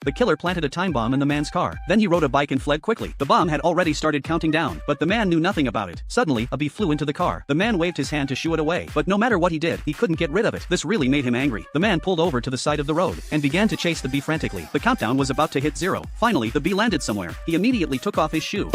The killer planted a time bomb in the man's car. Then he rode a bike and fled quickly. The bomb had already started counting down, but the man knew nothing about it. Suddenly, a bee flew into the car. The man waved his hand to shoo it away, but no matter what he did, he couldn't get rid of it. This really made him angry. The man pulled over to the side of the road and began to chase the bee frantically. The countdown was about to hit 0. Finally, the bee landed somewhere. He immediately took off his shoe.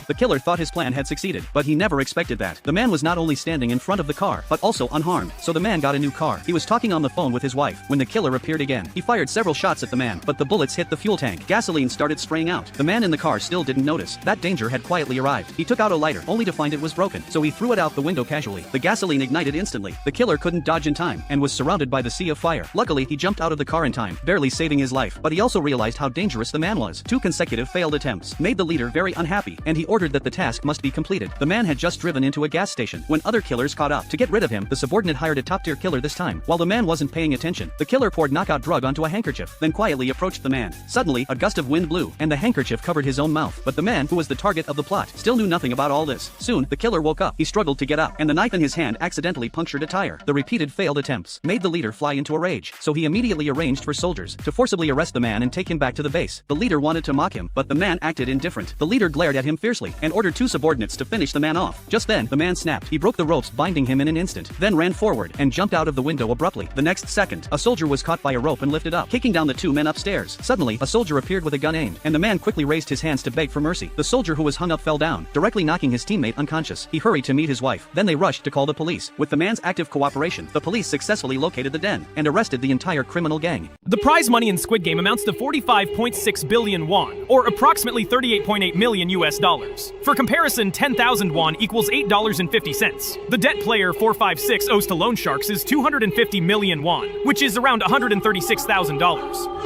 The killer thought his plan had succeeded, but he never expected that. The man was not only standing in front of the car, but also unharmed, so the man got a new car. He was talking on the phone with his wife when the killer appeared again. He fired several shots at the man, but the bullets hit the fuel tank. Gasoline started spraying out. The man in the car still didn't notice. That danger had quietly arrived. He took out a lighter, only to find it was broken, so he threw it out the window casually. The gasoline ignited instantly. The killer couldn't dodge in time, and was surrounded by the sea of fire. Luckily, he jumped out of the car in time, barely saving his life, but he also realized how dangerous the man was. 2 consecutive failed attempts made the leader very unhappy, and he ordered that the task must be completed. The man had just driven into a gas station when other killers caught up. To get rid of him, the subordinate hired a top-tier killer this time. While the man wasn't paying attention, the killer poured knockout drug onto a handkerchief, then quietly approached the man. Suddenly, a gust of wind blew, and the handkerchief covered his own mouth. But the man, who was the target of the plot, still knew nothing about all this. Soon, the killer woke up. He struggled to get up, and the knife in his hand accidentally punctured a tire. The repeated failed attempts made the leader fly into a rage, so he immediately arranged for soldiers to forcibly arrest the man and take him back to the base. The leader wanted to mock him, but the man acted indifferent. The leader glared at him fiercely and ordered 2 subordinates to finish the man off. Just then, the man snapped. He broke the ropes binding him in an instant, then ran forward and jumped out of the window abruptly. The next second, a soldier was caught by a rope and lifted up, kicking down the 2 men upstairs. Suddenly, a soldier appeared with a gun aimed, and the man quickly raised his hands to beg for mercy. The soldier who was hung up fell down, directly knocking his teammate unconscious. He hurried to meet his wife. Then they rushed to call the police. With the man's active cooperation, the police successfully located the den and arrested the entire criminal gang. The prize money in Squid Game amounts to 45.6 billion won, or approximately 38.8 million US dollars. For comparison, 10,000 won equals $8.50. The debt player 456 owes to loan sharks is 250 million won, which is around $136,000.